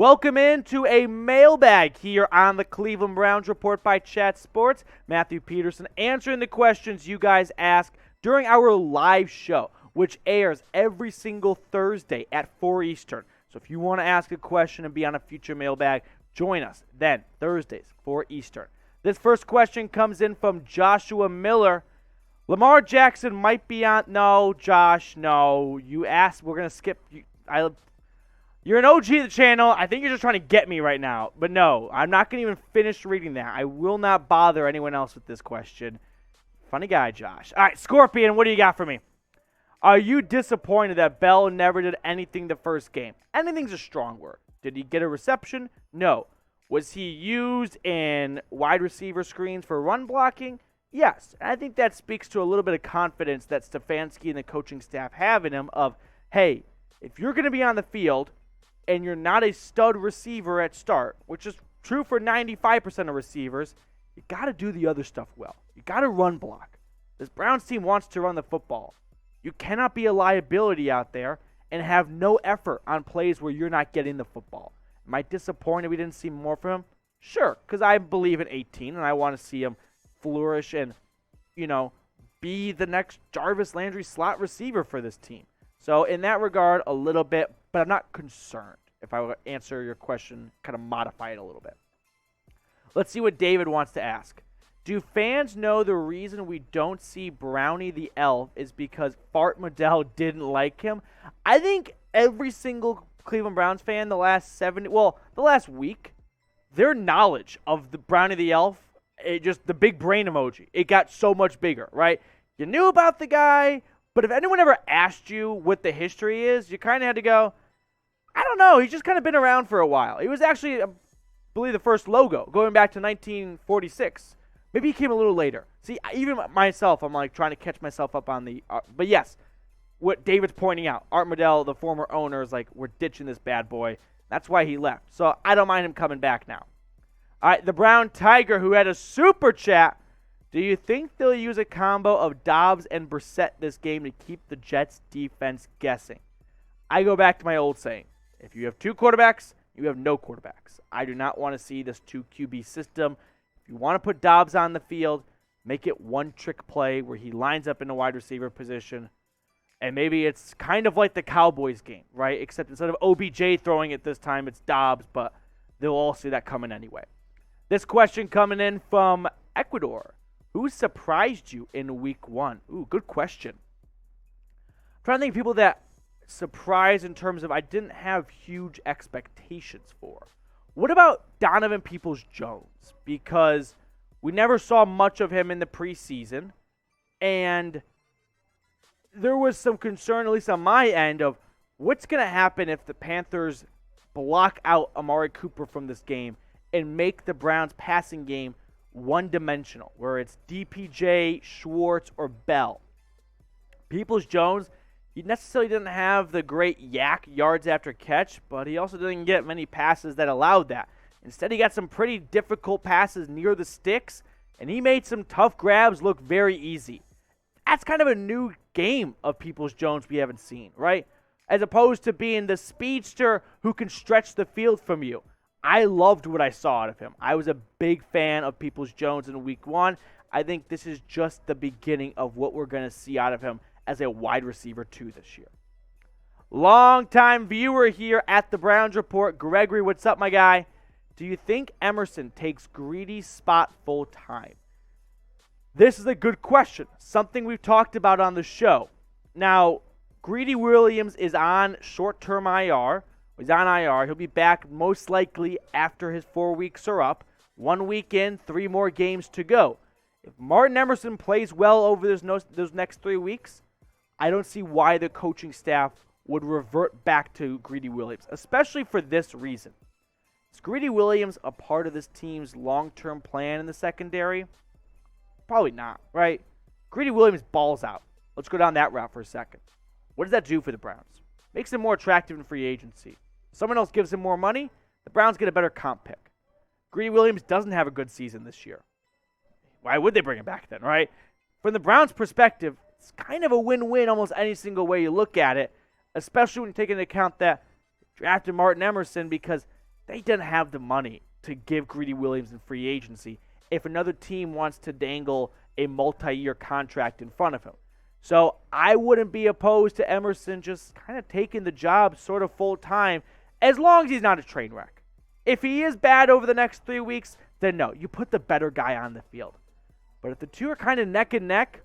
Welcome into a mailbag here on the Cleveland Browns Report by Chat Sports. Matthew Peterson answering the questions you guys ask during our live show, which airs every single Thursday at 4 Eastern. So if you want to ask a question and be on a future mailbag, join us then, Thursdays, 4 Eastern. This first question comes in from Joshua Miller. Lamar Jackson might be on. No, Josh, no. You asked. We're going to skip. You're an OG of the channel. I think you're just trying to get me right now. But no, I'm not going to even finish reading that. I will not bother anyone else with this question. Funny guy, Josh. All right, Scorpion, what do you got for me? Are you disappointed that Bell never did anything the first game? Anything's a strong word. Did he get a reception? No. Was he used in wide receiver screens for run blocking? Yes. And I think that speaks to a little bit of confidence that Stefanski and the coaching staff have in him of, hey, if you're going to be on the field and you're not a stud receiver at start, which is true for 95% of receivers, you got to do the other stuff well. You got to run block. This Browns team wants to run the football. You cannot be a liability out there and have no effort on plays where you're not getting the football. Am I disappointed we didn't see more from him? Sure, because I believe in 18 and I want to see him flourish and, be the next Jarvis Landry slot receiver for this team. So in that regard, a little bit, but I'm not concerned. If I would answer your question, kind of modify it a little bit. Let's see what David wants to ask. Do fans know the reason we don't see Brownie the Elf is because Fart Modell didn't like him? I think every single Cleveland Browns fan the last week, their knowledge of the Brownie the Elf, just the big brain emoji, it got so much bigger, right? You knew about the guy, but if anyone ever asked you what the history is, you kind of had to go, I don't know. He's just kind of been around for a while. He was actually, I believe, the first logo going back to 1946. Maybe he came a little later. See, even myself, I'm like trying to catch myself up on the. But yes, what David's pointing out, Art Modell, the former owner, is like, we're ditching this bad boy. That's why he left. So I don't mind him coming back now. All right, the Brown Tiger, who had a super chat. Do you think they'll use a combo of Dobbs and Brissett this game to keep the Jets' defense guessing? I go back to my old saying. If you have two quarterbacks, you have no quarterbacks. I do not want to see this 2 QB system. If you want to put Dobbs on the field, make it one trick play where he lines up in the wide receiver position. And maybe it's kind of like the Cowboys game, right? Except instead of OBJ throwing it this time, it's Dobbs, but they'll all see that coming anyway. This question coming in from Ecuador. Who surprised you in week 1? Ooh, good question. I'm trying to think of people that surprised in terms of I didn't have huge expectations for. What about Donovan Peoples-Jones? Because we never saw much of him in the preseason, and there was some concern, at least on my end, of what's going to happen if the Panthers block out Amari Cooper from this game and make the Browns' passing game one-dimensional, where it's DPJ, Schwartz, or Bell. Peoples-Jones, he necessarily didn't have the great yak yards after catch, but he also didn't get many passes that allowed that. Instead, he got some pretty difficult passes near the sticks, and he made some tough grabs look very easy. That's kind of a new game of Peoples-Jones we haven't seen, right? As opposed to being the speedster who can stretch the field from you. I loved what I saw out of him. I was a big fan of Peoples-Jones in week 1. I think this is just the beginning of what we're going to see out of him as a wide receiver 2 this year. Long-time viewer here at the Browns Report. Gregory, what's up, my guy? Do you think Emerson takes Greedy's spot full-time? This is a good question. Something we've talked about on the show. Now, Greedy Williams is on short-term IR. He's on IR. He'll be back most likely after his 4 weeks are up. 1 week in, 3 more games to go. If Martin Emerson plays well over those next 3 weeks, I don't see why the coaching staff would revert back to Greedy Williams, especially for this reason. Is Greedy Williams a part of this team's long-term plan in the secondary? Probably not, right? Greedy Williams balls out. Let's go down that route for a second. What does that do for the Browns? Makes him more attractive in free agency. Someone else gives him more money, the Browns get a better comp pick. Greedy Williams doesn't have a good season this year. Why would they bring him back then, right? From the Browns' perspective, it's kind of a win-win almost any single way you look at it, especially when you take into account that drafted Martin Emerson because they didn't have the money to give Greedy Williams in free agency if another team wants to dangle a multi-year contract in front of him. So I wouldn't be opposed to Emerson just kind of taking the job sort of full-time as long as he's not a train wreck. If he is bad over the next 3 weeks, then no, you put the better guy on the field. But if the two are kind of neck and neck,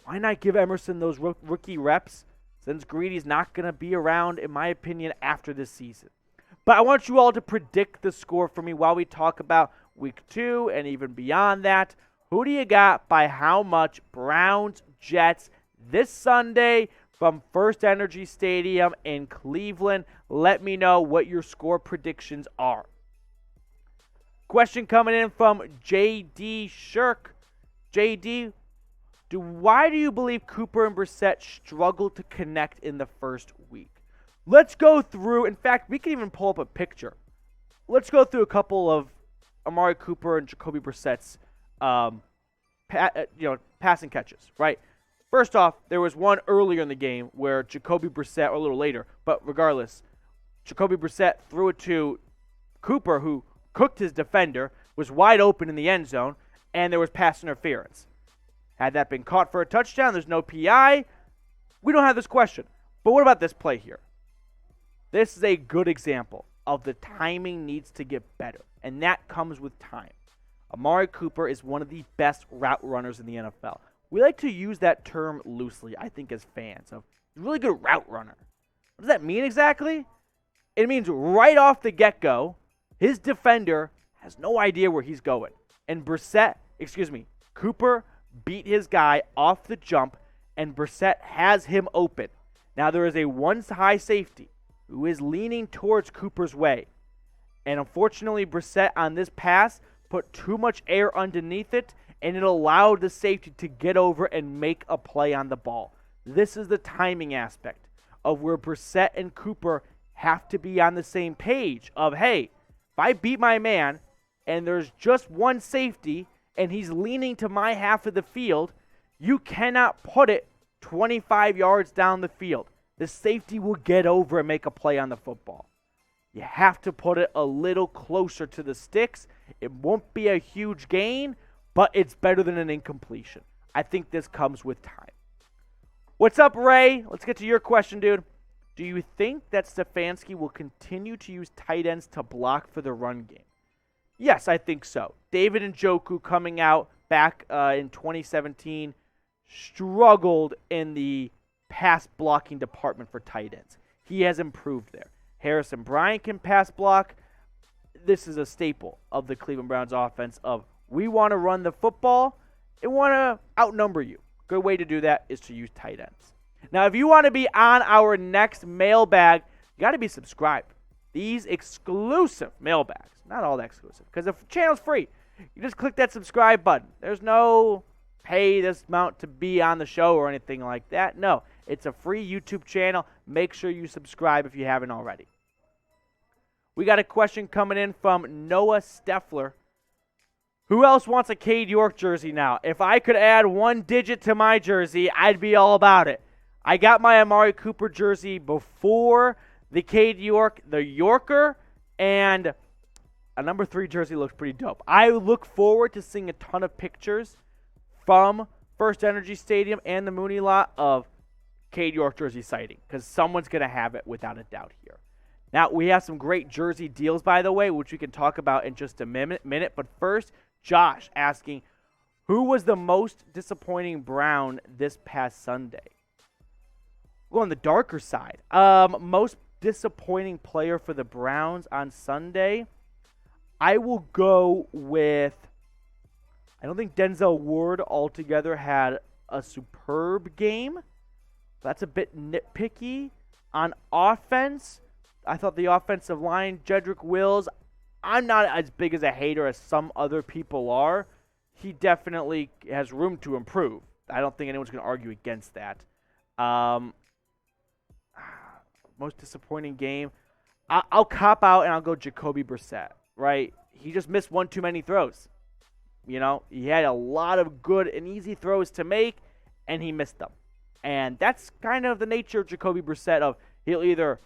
why not give Emerson those rookie reps since Greedy's not going to be around, in my opinion, after this season. But I want you all to predict the score for me while we talk about week 2 and even beyond that. Who do you got by how much? Browns, Jets, this Sunday from First Energy Stadium in Cleveland. Let me know what your score predictions are. Question coming in from JD Shirk. JD, why do you believe Cooper and Brissett struggled to connect in the first week? Let's go through. In fact, we can even pull up a picture. Let's go through a couple of Amari Cooper and Jacoby Brissett's passing catches, right? First off, there was one earlier in the game where Jacoby Brissett, or a little later, but regardless, Jacoby Brissett threw it to Cooper, who cooked his defender, was wide open in the end zone, and there was pass interference. Had that been caught for a touchdown, there's no PI. We don't have this question. But what about this play here? This is a good example of the timing needs to get better, and that comes with time. Amari Cooper is one of the best route runners in the NFL. We like to use that term loosely, I think, as fans. Of really good route runner. What does that mean exactly? It means right off the get-go, his defender has no idea where he's going. And Cooper beat his guy off the jump, and Brissett has him open. Now there is a one-high safety who is leaning towards Cooper's way. And unfortunately, Brissett on this pass put too much air underneath it, and it allowed the safety to get over and make a play on the ball. This is the timing aspect of where Brissett and Cooper have to be on the same page of, hey, if I beat my man and there's just one safety and he's leaning to my half of the field, you cannot put it 25 yards down the field. The safety will get over and make a play on the football. You have to put it a little closer to the sticks. It won't be a huge gain, but it's better than an incompletion. I think this comes with time. What's up, Ray? Let's get to your question, dude. Do you think that Stefanski will continue to use tight ends to block for the run game? Yes, I think so. David Njoku coming out back in 2017 struggled in the pass blocking department for tight ends. He has improved there. Harrison Bryant can pass block. This is a staple of the Cleveland Browns offense of we want to run the football and want to outnumber you. Good way to do that is to use tight ends. Now, if you want to be on our next mailbag, you got to be subscribed. These exclusive mailbags, not all that exclusive, because the channel's free. You just click that subscribe button. There's no pay this amount to be on the show or anything like that. No, it's a free YouTube channel. Make sure you subscribe if you haven't already. We got a question coming in from Noah Steffler. Who else wants a Cade York jersey now? If I could add one digit to my jersey, I'd be all about it. I got my Amari Cooper jersey before the Cade York, the Yorker, and a number 3 jersey looks pretty dope. I look forward to seeing a ton of pictures from First Energy Stadium and the Mooney Lot of Cade York jersey sighting, because someone's going to have it without a doubt here. Now, we have some great jersey deals, by the way, which we can talk about in just a minute. But first, Josh asking, who was the most disappointing Brown this past Sunday? Well, on the darker side, most disappointing player for the Browns on Sunday, I will go with, I don't think Denzel Ward altogether had a superb game. That's a bit nitpicky. On offense, I thought the offensive line, Jedrick Wills, I'm not as big as a hater as some other people are. He definitely has room to improve. I don't think anyone's going to argue against that. Most disappointing game, I'll cop out and I'll go Jacoby Brissett, right? He just missed one too many throws. You know, he had a lot of good and easy throws to make, and he missed them. And that's kind of the nature of Jacoby Brissett of he'll either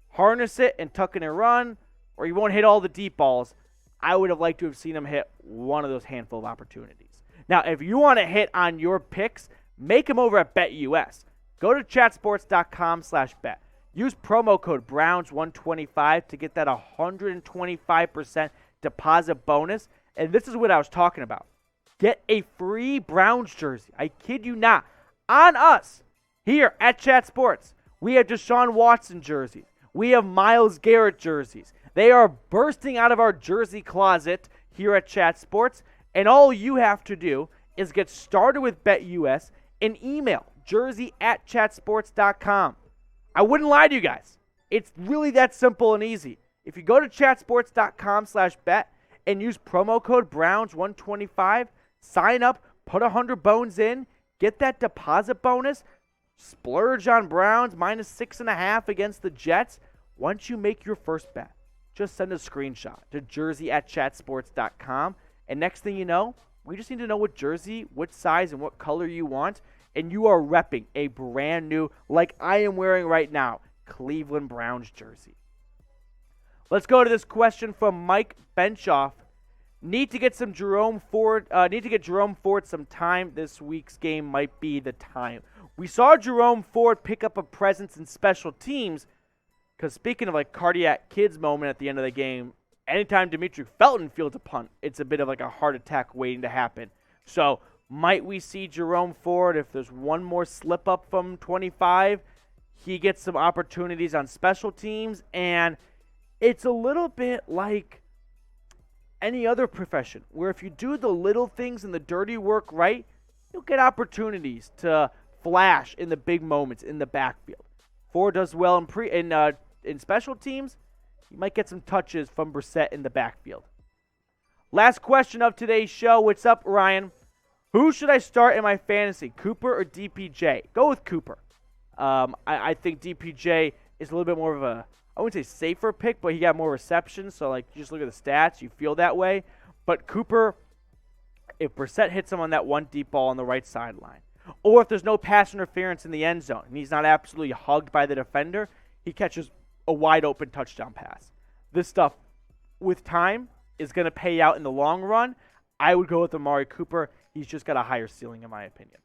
harness it and tuck it and run, or he won't hit all the deep balls. I would have liked to have seen him hit one of those handful of opportunities. Now, if you want to hit on your picks, make them over at BetUS. Go to chatsports.com/bet. Use promo code Browns125 to get that 125% deposit bonus. And this is what I was talking about. Get a free Browns jersey. I kid you not. On us here at Chat Sports, we have Deshaun Watson jerseys. We have Myles Garrett jerseys. They are bursting out of our jersey closet here at Chat Sports. And all you have to do is get started with BetUS and email jersey@chatsports.com. I wouldn't lie to you guys. It's really that simple and easy. If you go to chatsports.com/bet and use promo code Browns125, sign up, put 100 bones in, get that deposit bonus, splurge on Browns minus 6.5 against the Jets. Once you make your first bet, just send a screenshot to jersey@chatsports.com. And next thing you know, we just need to know what jersey, what size, and what color you want. And you are repping a brand new, like I am wearing right now, Cleveland Browns jersey. Let's go to this question from Mike Benchoff. Need to get Jerome Ford some time. This week's game might be the time. We saw Jerome Ford pick up a presence in special teams, because speaking of like cardiac kids moment at the end of the game, anytime Dimitri Felton fields a punt, it's a bit of like a heart attack waiting to happen. So might we see Jerome Ford, if there's one more slip up from 25, he gets some opportunities on special teams? And it's a little bit like any other profession, where if you do the little things and the dirty work right, you'll get opportunities to flash in the big moments in the backfield. Ford does well in special teams. You might get some touches from Brissett in the backfield. Last question of today's show. What's up, Ryan? Who should I start in my fantasy, Cooper or DPJ? Go with Cooper. I think DPJ is a little bit more of a, I wouldn't say safer pick, but he got more receptions. So, like, you just look at the stats, you feel that way. But Cooper, if Brissett hits him on that one deep ball on the right sideline, or if there's no pass interference in the end zone and he's not absolutely hugged by the defender, he catches a wide open touchdown pass. This stuff, with time, is going to pay out in the long run. I would go with Amari Cooper. He's just got a higher ceiling, in my opinion.